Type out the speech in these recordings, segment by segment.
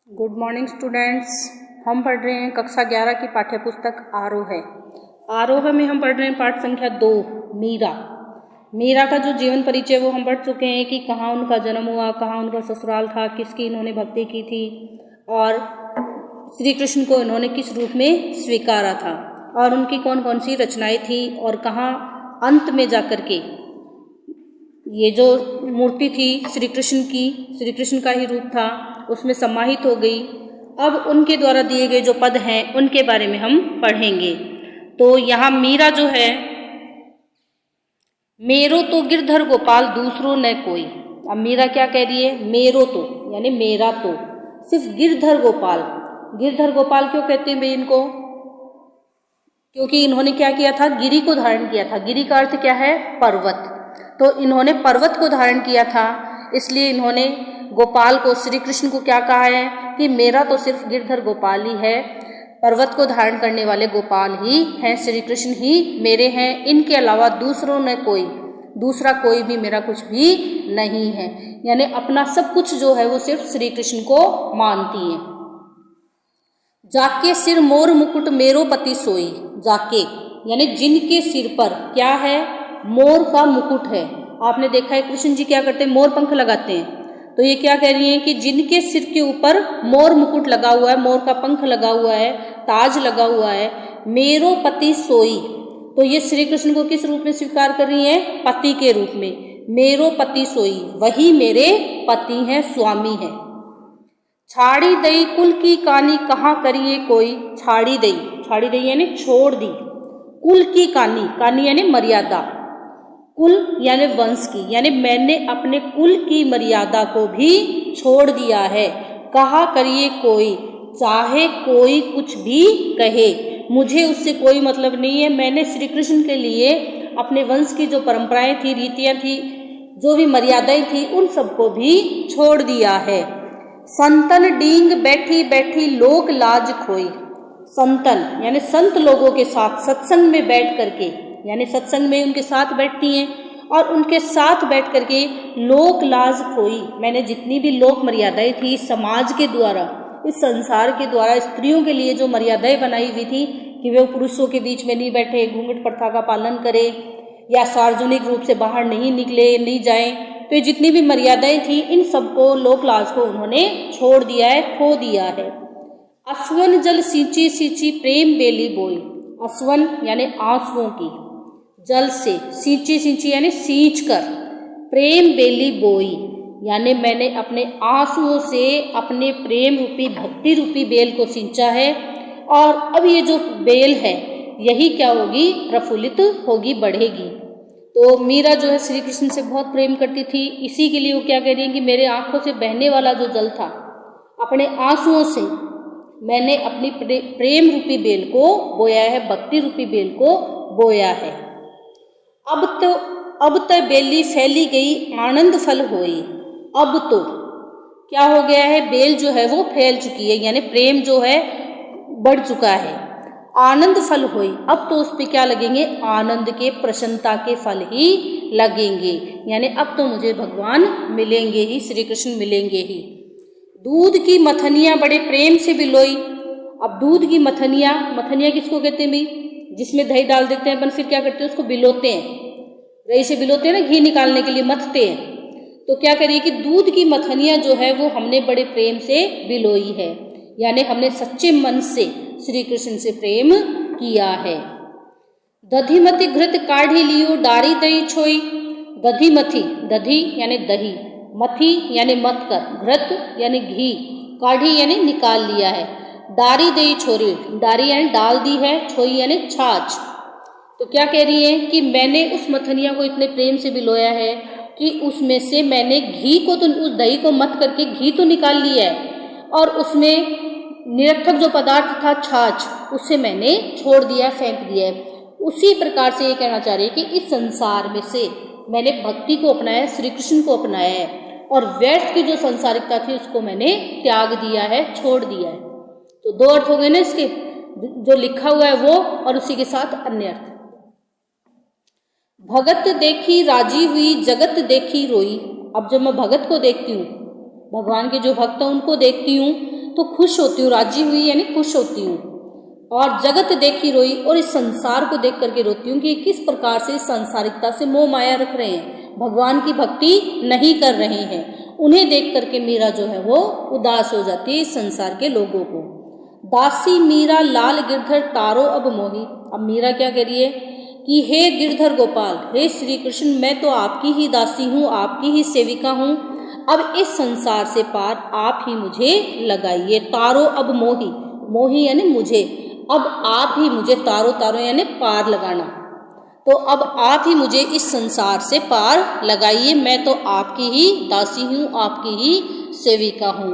Good morning students. हम पढ़ रहे हैं कक्षा 11 की पाठ्य पुस्तक आरोह। आरोह में हम पढ़ रहे हैं पाठ संख्या 2 मीरा। मीरा का जो जीवन परिचय वो हम पढ़ चुके हैं कि कहाँ उनका जन्म हुआ, कहाँ उनका ससुराल था, किसकी इन्होंने भक्ति की थी और श्री कृष्ण को इन्होंने किस रूप में स्वीकारा था और उनकी कौन कौन सी रचनाएं थी और कहाँ अंत में जाकर के ये जो मूर्ति थी श्री कृष्ण की, श्री कृष्ण का ही रूप था, उसमें समाहित हो गई। अब उनके द्वारा दिए गए जो पद हैं उनके बारे में हम पढ़ेंगे। तो यहाँ मीरा जो है, मेरो तो गिरधर गोपाल दूसरो न कोई। अब मीरा क्या कह रही है? मेरो तो यानी मेरा तो सिर्फ गिरधर गोपाल। गिरधर गोपाल क्यों कहते हैं भाई इनको? क्योंकि इन्होंने क्या किया था? गिरी को धारण किया था। गिरी का अर्थ क्या है? पर्वत। तो इन्होंने पर्वत को धारण किया था, इसलिए इन्होंने गोपाल को, श्री कृष्ण को क्या कहा है कि मेरा तो सिर्फ गिरधर गोपाल ही है, पर्वत को धारण करने वाले गोपाल ही हैं, श्री कृष्ण ही मेरे हैं, इनके अलावा दूसरों ने कोई, दूसरा कोई भी मेरा कुछ भी नहीं है। यानी अपना सब कुछ जो है वो सिर्फ श्री कृष्ण को मानती है। जाके सिर मोर मुकुट मेरो पति सोई। जाके यानी जिनके सिर पर क्या है? मोर का मुकुट है। आपने देखा है कृष्ण जी क्या करते हैं? मोर पंख लगाते हैं। तो ये क्या कह रही हैं कि जिनके सिर के ऊपर मोर मुकुट लगा हुआ है, मोर का पंख लगा हुआ है, ताज लगा हुआ है, मेरो पति सोई। तो ये श्री कृष्ण को किस रूप में स्वीकार कर रही हैं? पति के रूप में। मेरो पति सोई, वही मेरे पति हैं, स्वामी हैं। छाड़ी दई कुल की कानी कहाँ करिए कोई। छाड़ी दई, छाड़ी दई यानी छोड़ दी। कुल की कानी, कानी यानी मर्यादा, कुल यानी वंश की, यानी मैंने अपने कुल की मर्यादा को भी छोड़ दिया है। कहा करिए कोई, चाहे कोई कुछ भी कहे, मुझे उससे कोई मतलब नहीं है। मैंने श्री कृष्ण के लिए अपने वंश की जो परंपराएं थी, रीतियां थी, जो भी मर्यादाएं थी, उन सबको भी छोड़ दिया है। संतन डींग बैठी बैठी लोक लाज खोई। संतन यानी संत लोगों के साथ सत्संग में बैठ करके, यानी सत्संग में उनके साथ बैठती हैं और उनके साथ बैठ करके लोक लाज खोई। मैंने जितनी भी लोक मर्यादाएं थी समाज के द्वारा, इस संसार के द्वारा स्त्रियों के लिए जो मर्यादाएं बनाई हुई थी कि वे पुरुषों के बीच में नहीं बैठे, घूंघट प्रथा का पालन करें या सार्वजनिक रूप से बाहर नहीं निकले, नहीं जाएं, तो ये जितनी भी मर्यादाएं थी इन सबको, लोक लाज को उन्होंने छोड़ दिया है, खो दिया है। असवन जल सींची सींची प्रेम बेली बोई। असवन यानी आंसुओं की, जल से, सींची सींची यानी सींच कर, प्रेम बेली बोई यानी मैंने अपने आंसुओं से अपने प्रेम रूपी, भक्ति रूपी बेल को सींचा है। और अब ये जो बेल है यही क्या होगी? प्रफुल्लित होगी, बढ़ेगी। तो मीरा जो है श्री कृष्ण से बहुत प्रेम करती थी, इसी के लिए वो क्या कह रही है कि मेरे आंखों से बहने वाला जो जल था, अपने आंसुओं से मैंने अपनी प्रेम रूपी बेल को बोया है, भक्ति रूपी बेल को बोया है। अब तो बेली फैली गई आनंद फल होई। अब तो क्या हो गया है? बेल जो है वो फैल चुकी है, यानी प्रेम जो है बढ़ चुका है। आनंद फल होई, अब तो उस पे क्या लगेंगे? आनंद के, प्रसन्नता के फल ही लगेंगे, यानी अब तो मुझे भगवान मिलेंगे ही, श्री कृष्ण मिलेंगे ही। दूध की मथनियाँ बड़े प्रेम से बिलोई। अब दूध की मथनियाँ, मथनियाँ किसको कहते हैं भाई? जिसमें दही डाल देते हैं अपन, फिर क्या करते हैं? उसको बिलोते हैं, रई से बिलोते हैं ना, घी निकालने के लिए मथते हैं। तो क्या करिए कि दूध की मथनियाँ जो है वो हमने बड़े प्रेम से बिलोई है, यानी हमने सच्चे मन से श्री कृष्ण से प्रेम किया है। दधिमति घृत काढ़ी लियो डारी दही छोई। दधिमथी, दधी यानी दही, मथी यानी मथ कर, घृत यानी घी, काढ़ी यानी निकाल लिया है, डारी दही छोरी, डारी यानी डाल दी है, छोई यानी छाछ। तो क्या कह रही है कि मैंने उस मथनिया को इतने प्रेम से बिलोया है कि उसमें से मैंने घी को, तो उस दही को मथ करके घी तो निकाल लिया है और उसमें निरर्थक जो पदार्थ था छाछ, उसे मैंने छोड़ दिया, फेंक दिया है। उसी प्रकार से ये कहना चाह रही है कि इस संसार में से मैंने भक्ति को अपनाया, श्री कृष्ण को अपनाया है और व्यर्थ की जो संसारिकता थी उसको मैंने त्याग दिया है, छोड़ दिया है। तो दो अर्थ हो गए ना इसके, जो लिखा हुआ है वो और उसी के साथ अन्य अर्थ। भगत देखी राजी हुई जगत देखी रोई। अब जब मैं भगत को देखती हूँ, भगवान के जो भक्त हैं उनको देखती हूँ, तो खुश होती हूँ, राजी हुई यानी खुश होती हूँ। और जगत देखी रोई, और इस संसार को देख करके रोती हूँ कि किस प्रकार से इस सांसारिकता से मोह माया रख रहे हैं, भगवान की भक्ति नहीं कर रहे हैं। उन्हें देख करके मीरा जो है वो उदास हो जाती है इस संसार के लोगों को। दासी मीरा लाल गिरधर तारो अब मोही। अब मीरा क्या कह रही है कि हे गिरधर गोपाल, हे श्री कृष्ण, मैं तो आपकी ही दासी हूँ, आपकी ही सेविका हूँ। अब इस संसार से पार आप ही मुझे लगाइए। तारो अब मोही, मोही यानी मुझे, अब आप ही मुझे, तारो तारो यानी पार लगाना, तो अब आप ही मुझे इस संसार से पार लगाइए। मैं तो आपकी ही दासी हूँ, आपकी ही सेविका हूँ।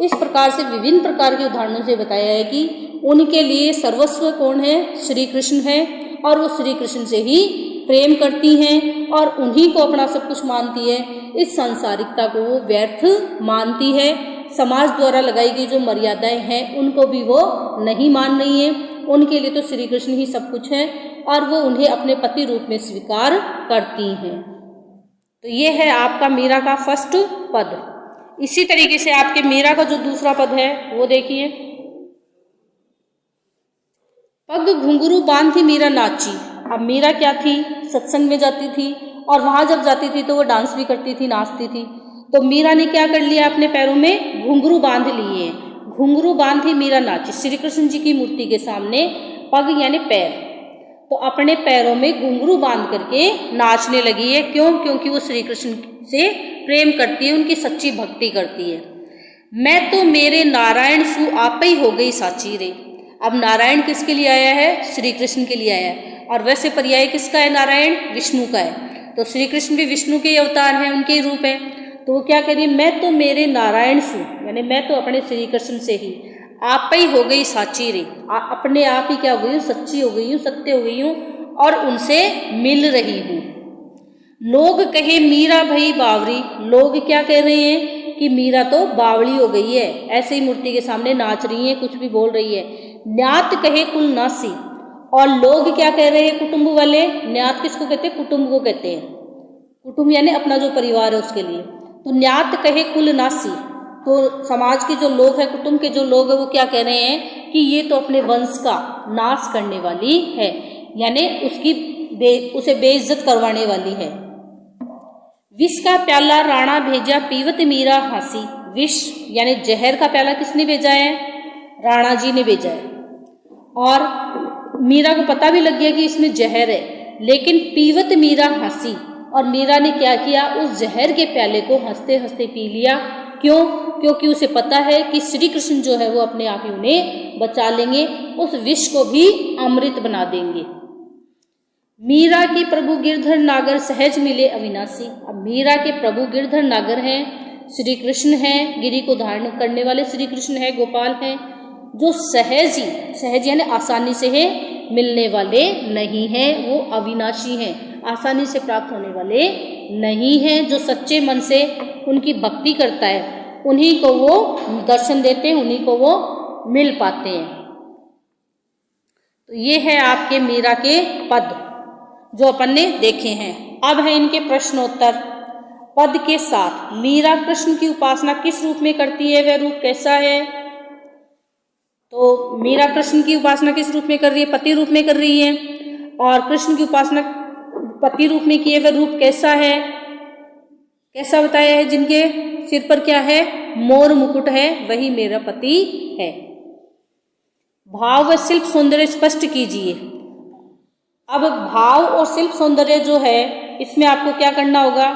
इस प्रकार से विभिन्न प्रकार के उदाहरणों से बताया है कि उनके लिए सर्वस्व कौन है, श्री कृष्ण है, और वो श्री कृष्ण से ही प्रेम करती हैं और उन्हीं को अपना सब कुछ मानती है। इस सांसारिकता को वो व्यर्थ मानती है। समाज द्वारा लगाई गई जो मर्यादाएं हैं उनको भी वो नहीं मान रही है। उनके लिए तो श्री कृष्ण ही सब कुछ है और वो उन्हें अपने पति रूप में स्वीकार करती हैं। तो ये है आपका मीरा का फर्स्ट पद। इसी तरीके से आपके मीरा का जो दूसरा पद है वो देखिए। पग घुंघरू बांधी मीरा नाची। अब मीरा क्या थी, सत्संग में जाती थी और वहां जब जाती थी तो वो डांस भी करती थी, नाचती थी। तो मीरा ने क्या कर लिया, अपने पैरों में घुंघरू बांध लिए हैं। घुंघरू बांधी मीरा नाची। श्री कृष्ण जी की मूर्ति के सामने पग यानी पैर, तो अपने पैरों में घुंघरू बांध करके नाचने लगी है। क्यों? क्योंकि वो श्री कृष्ण से प्रेम करती है, उनकी सच्ची भक्ति करती है। मैं तो मेरे नारायण सु आप ही हो गई साची रे। अब नारायण किसके लिए आया है, श्री कृष्ण के लिए आया है। और वैसे पर्याय किसका है, नारायण विष्णु का है। तो श्री कृष्ण भी विष्णु के अवतार हैं, उनके रूप हैं। तो वो क्या कह रही है, मैं तो मेरे नारायण सु यानी मैं तो अपने श्री कृष्ण से ही आप ही हो गई साची रे, अपने आप ही क्या हो गई हूँ, सच्ची हो गई हूँ, सत्य हो गई हूँ और उनसे मिल रही हूँ। लोग कहे मीरा भई बावरी। लोग क्या कह रहे हैं कि मीरा तो बावली हो गई है, ऐसे ही मूर्ति के सामने नाच रही है, कुछ भी बोल रही है। न्यात कहे कुल नासी। और लोग क्या कह रहे हैं, कुटुंब वाले। न्यात किसको कहते हैं, कुटुंब को कहते हैं। कुटुंब यानी अपना जो परिवार है उसके लिए। तो न्यात कहे कुल नासी, तो समाज के जो लोग हैं, कुटुंब के जो लोग हैं, वो क्या कह रहे हैं कि ये तो अपने वंश का नाश करने वाली है, यानी उसे बेइज्जत करवाने वाली है। विष का प्याला राणा भेजा पीवत मीरा हंसी। विष यानी जहर का प्याला किसने भेजा है, राणा जी ने भेजा है। और मीरा को पता भी लग गया कि इसमें जहर है, लेकिन पीवत मीरा हंसी। और मीरा ने क्या किया, उस जहर के प्याले को हंसते हंसते पी लिया। क्यों? क्योंकि उसे पता है कि श्री कृष्ण जो है वो अपने आप ही उन्हें बचा लेंगे, उस विष को भी अमृत बना देंगे। मीरा के प्रभु गिरधर नागर सहज मिले अविनाशी। अब मीरा के प्रभु गिरधर नागर हैं, श्री कृष्ण हैं, गिरी को धारण करने वाले श्री कृष्ण हैं, गोपाल हैं, जो सहज यानी आसानी से है मिलने वाले नहीं हैं, वो अविनाशी हैं, आसानी से प्राप्त होने वाले नहीं हैं। जो सच्चे मन से उनकी भक्ति करता है उन्हीं को वो दर्शन देते हैं, उन्हीं को वो मिल पाते हैं। तो ये है आपके मीरा के पद जो अपन ने देखे हैं। अब है इनके प्रश्नोत्तर। पद के साथ मीरा कृष्ण की उपासना किस रूप में करती है, वह रूप कैसा है? तो मीरा कृष्ण की उपासना किस रूप में कर रही है, पति रूप में कर रही है। और कृष्ण की उपासना पति रूप में की है, वह रूप कैसा है, कैसा बताया है? जिनके सिर पर क्या है, मोर मुकुट है, वही मेरा पति है। भाव व शिल्प सौंदर्य स्पष्ट कीजिए। अब भाव और शिल्प सौंदर्य जो है इसमें आपको क्या करना होगा,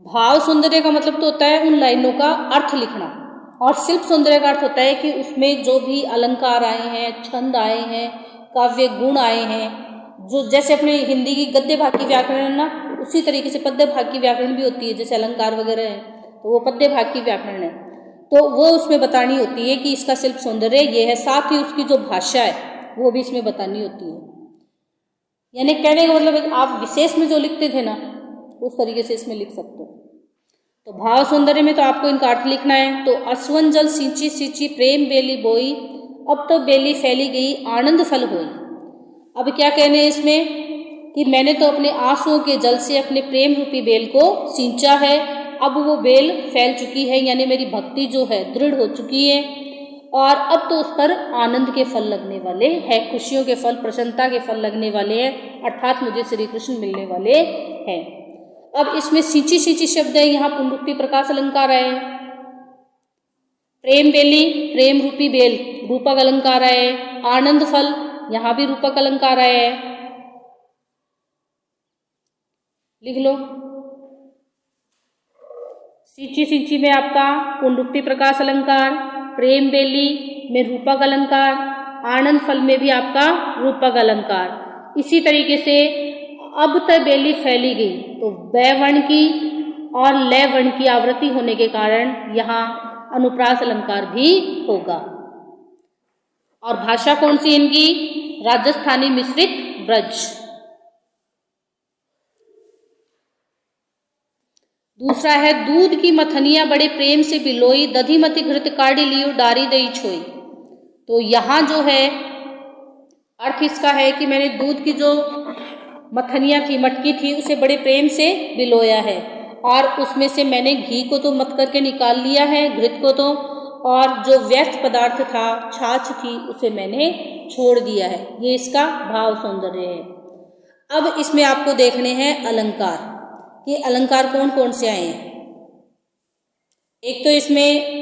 भाव सौंदर्य का मतलब तो होता है उन लाइनों का अर्थ लिखना, और शिल्प सौंदर्य का अर्थ होता है कि उसमें जो भी अलंकार आए हैं, छंद आए हैं, काव्य गुण आए हैं, जो जैसे अपने हिंदी की गद्य भाग की व्याकरण है ना, उसी तरीके से पद्य भाग की व्याकरण भी होती है। जैसे अलंकार वगैरह है तो वो पद्य भाग की व्याकरण है, तो वो उसमें बतानी होती है कि इसका शिल्प सौंदर्य ये है। साथ ही उसकी जो भाषा है वो भी इसमें बतानी होती है। यानी कहने का मतलब आप विशेष में जो लिखते थे ना उस तरीके से इसमें लिख सकते हो। तो भाव सौंदर्य में तो आपको इनका अर्थ लिखना है। तो असवन जल सिंची सिंची प्रेम बेली बोई, अब तो बेली फैली गई आनंद फल होई। अब क्या कहने हैं इसमें कि मैंने तो अपने आंसुओं के जल से अपने प्रेम रूपी बेल को सींचा है, अब वो बेल फैल चुकी है, यानी मेरी भक्ति जो है दृढ़ हो चुकी है और अब तो उस पर आनंद के फल लगने वाले हैं, खुशियों के फल, प्रसन्नता के फल लगने वाले हैं, अर्थात मुझे श्री कृष्ण मिलने वाले हैं। अब इसमें सींची सींची शब्द है, यहाँ पुनरुक्ति प्रकाश अलंकार है। प्रेम बेली, प्रेम रूपी बेल, रूपक अलंकार है। आनंद फल, यहाँ भी रूपक अलंकार है, लिख लो। सींची सींची में आपका पुनरुक्ति प्रकाश अलंकार, प्रेम बेली में रूपक अलंकार, आनंद फल में भी आपका रूपक अलंकार। इसी तरीके से अब तक बेली फैली गई तो बै वर्ण की और लय वर्ण की आवृत्ति होने के कारण यहाँ अनुप्रास अलंकार भी होगा। और भाषा कौन सी इनकी? राजस्थानी मिश्रित ब्रज। दूसरा है दूध की मथनिया बड़े प्रेम से बिलोई, दधिमति घृत काढ़ी लियो डारी दई छोई। तो यहाँ जो है अर्थ इसका है कि मैंने दूध की जो मथनिया थी, मटकी थी, उसे बड़े प्रेम से बिलोया है और उसमें से मैंने घी को तो मथ करके निकाल लिया है, घृत को तो, और जो व्यर्थ पदार्थ था, छाछ थी, उसे मैंने छोड़ दिया है। ये इसका भाव सौंदर्य है। अब इसमें आपको देखने हैं अलंकार, ये अलंकार कौन कौन से आए हैं। एक तो इसमें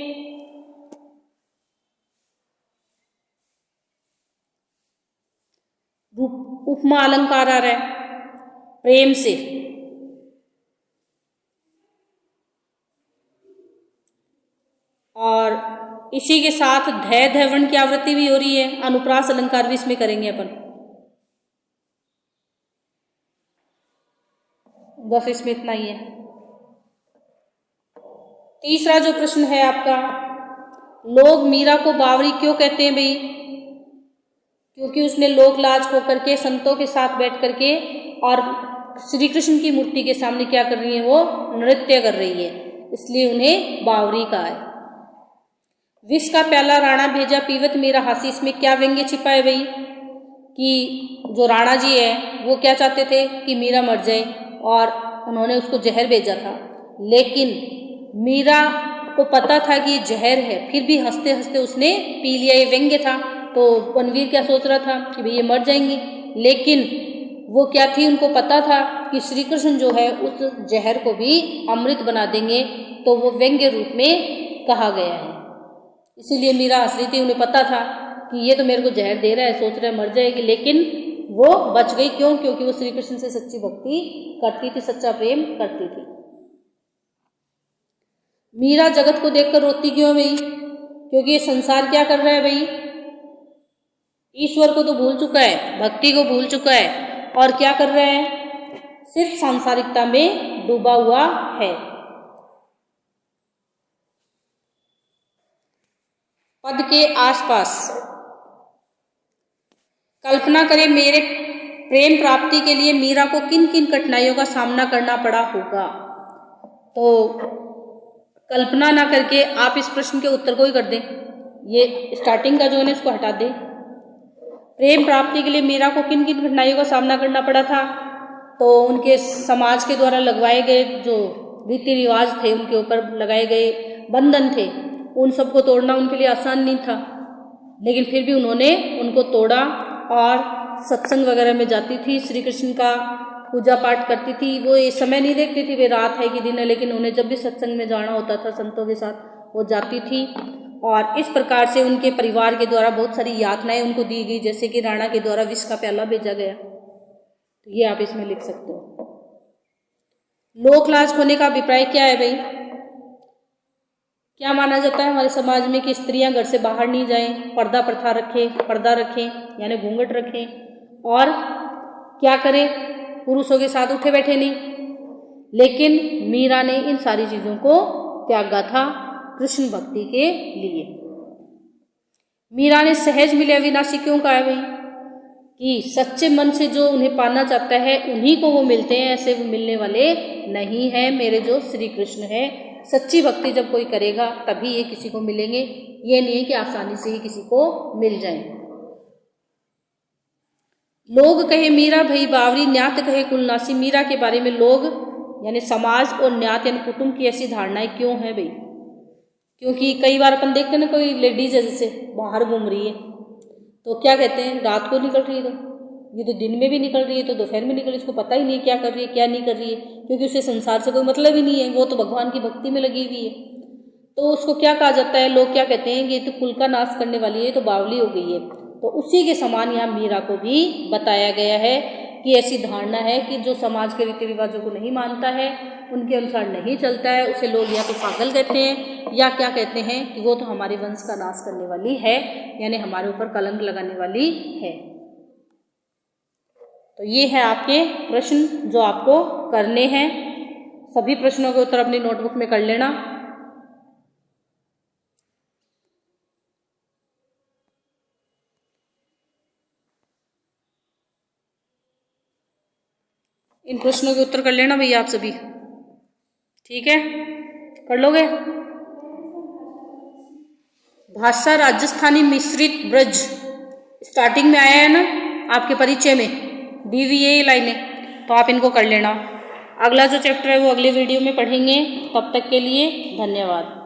उपमा अलंकार आ रहा है, प्रेम से, और इसी के साथ धै धैवण की आवृत्ति भी हो रही है। अनुप्रास अलंकार भी इसमें करेंगे अपन, बस इसमें इतना ही है। तीसरा जो प्रश्न है आपका, लोग मीरा को बावरी क्यों कहते हैं भाई? क्योंकि उसने लोक लाज को करके संतों के साथ बैठ करके और श्री कृष्ण की मूर्ति के सामने क्या कर रही है, वो नृत्य कर रही है, इसलिए उन्हें बावरी कहा है। विष का प्याला राणा भेजा पीवत मेरा हासी, इसमें क्या व्यंग्य छिपा है भाई? कि जो राणा जी है वो क्या चाहते थे कि मीरा मर जाए और उन्होंने उसको जहर भेजा था, लेकिन मीरा को पता था कि ये जहर है, फिर भी हंसते हंसते उसने पी लिया, ये व्यंग्य था। तो बनवीर क्या सोच रहा था कि भाई ये मर जाएंगी, लेकिन वो क्या थी, उनको पता था कि श्री कृष्ण जो है उस जहर को भी अमृत बना देंगे, तो वो व्यंग्य रूप में कहा गया है। इसीलिए मीरा हंस रही थी, उन्हें पता था कि ये तो मेरे को जहर दे रहा है, सोच रहा है मर जाएगी, लेकिन वो बच गई। क्यों? क्योंकि वो श्री कृष्ण से सच्ची भक्ति करती थी, सच्चा प्रेम करती थी। मीरा जगत को देखकर रोती क्यों भाई? क्योंकि ये संसार क्या कर रहा है भाई? ईश्वर को तो भूल चुका है, भक्ति को भूल चुका है, और क्या कर रहा है? सिर्फ सांसारिकता में डूबा हुआ है। पद के आसपास कल्पना करें मेरे प्रेम प्राप्ति के लिए मीरा को किन किन कठिनाइयों का सामना करना पड़ा होगा। तो कल्पना ना करके आप इस प्रश्न के उत्तर को ही कर दें, ये स्टार्टिंग का जो है इसको हटा दें। प्रेम प्राप्ति के लिए मीरा को किन किन कठिनाइयों का सामना करना पड़ा था? तो उनके समाज के द्वारा लगवाए गए जो रीति रिवाज थे, उनके ऊपर लगाए गए बंधन थे, उन सबको तोड़ना उनके लिए आसान नहीं था, लेकिन फिर भी उन्होंने उनको तोड़ा और सत्संग वगैरह में जाती थी, श्री कृष्ण का पूजा पाठ करती थी। वो ये समय नहीं देखती थी वे रात है कि दिन है, लेकिन उन्हें जब भी सत्संग में जाना होता था संतों के साथ वो जाती थी। और इस प्रकार से उनके परिवार के द्वारा बहुत सारी यातनाएं उनको दी गई, जैसे कि राणा के द्वारा विष का प्याला भेजा गया, तो ये आप इसमें लिख सकते हो। लोकलाज होने का अभिप्राय क्या है भाई? क्या माना जाता है हमारे समाज में कि स्त्रियां घर से बाहर नहीं जाएं, पर्दा प्रथा रखें, पर्दा रखें यानी घूंघट रखें, और क्या करें, पुरुषों के साथ उठे बैठे नहीं। लेकिन मीरा ने इन सारी चीज़ों को त्यागा था कृष्ण भक्ति के लिए। मीरा ने सहज मिले अविनाशी क्यों कहा है भाई? कि सच्चे मन से जो उन्हें पाना चाहता है उन्हीं को वो मिलते हैं, ऐसे वो मिलने वाले नहीं हैं। मेरे जो श्री कृष्ण है, सच्ची भक्ति जब कोई करेगा तभी ये किसी को मिलेंगे, ये नहीं है कि आसानी से ही किसी को मिल जाए। लोग कहे मीरा भई बावरी, न्यात कहे कुलनासी। मीरा के बारे में लोग यानी समाज और न्यात यानी कुटुंब की ऐसी धारणाएं क्यों है भाई? क्योंकि कई बार अपन देखते हैं ना, कोई लेडीज है जैसे बाहर घूम रही है तो क्या कहते हैं, रात को निकल रही है, तो ये तो दिन में भी निकल रही है, तो दोपहर में निकल रही है, इसको पता ही नहीं है क्या कर रही है क्या नहीं कर रही है, क्योंकि उसे संसार से कोई मतलब ही नहीं है, वो तो भगवान की भक्ति में लगी हुई है। तो उसको क्या कहा जाता है, लोग क्या कहते हैं कि ये तो कुल का नाश करने वाली है, तो बावली हो गई है। तो उसी के समान यहाँ मीरा को भी बताया गया है कि ऐसी धारणा है कि जो समाज के रीति रिवाजों को नहीं मानता है, उनके अनुसार नहीं चलता है, उसे लोग या तो पागल कहते हैं या क्या कहते हैं कि वो तो हमारे वंश का नाश करने वाली है, यानी हमारे ऊपर कलंक लगाने वाली है। तो ये है आपके प्रश्न जो आपको करने हैं। सभी प्रश्नों के उत्तर अपनी नोटबुक में कर लेना। इन प्रश्नों के उत्तर कर लेना भैया आप सभी, ठीक है? कर लोगे? भाषा राजस्थानी मिश्रित ब्रज स्टार्टिंग में आया है ना आपके परिचय में, दी हुई ये लाइनें, तो आप इनको कर लेना। अगला जो चैप्टर है वो अगले वीडियो में पढ़ेंगे। तब तक के लिए धन्यवाद।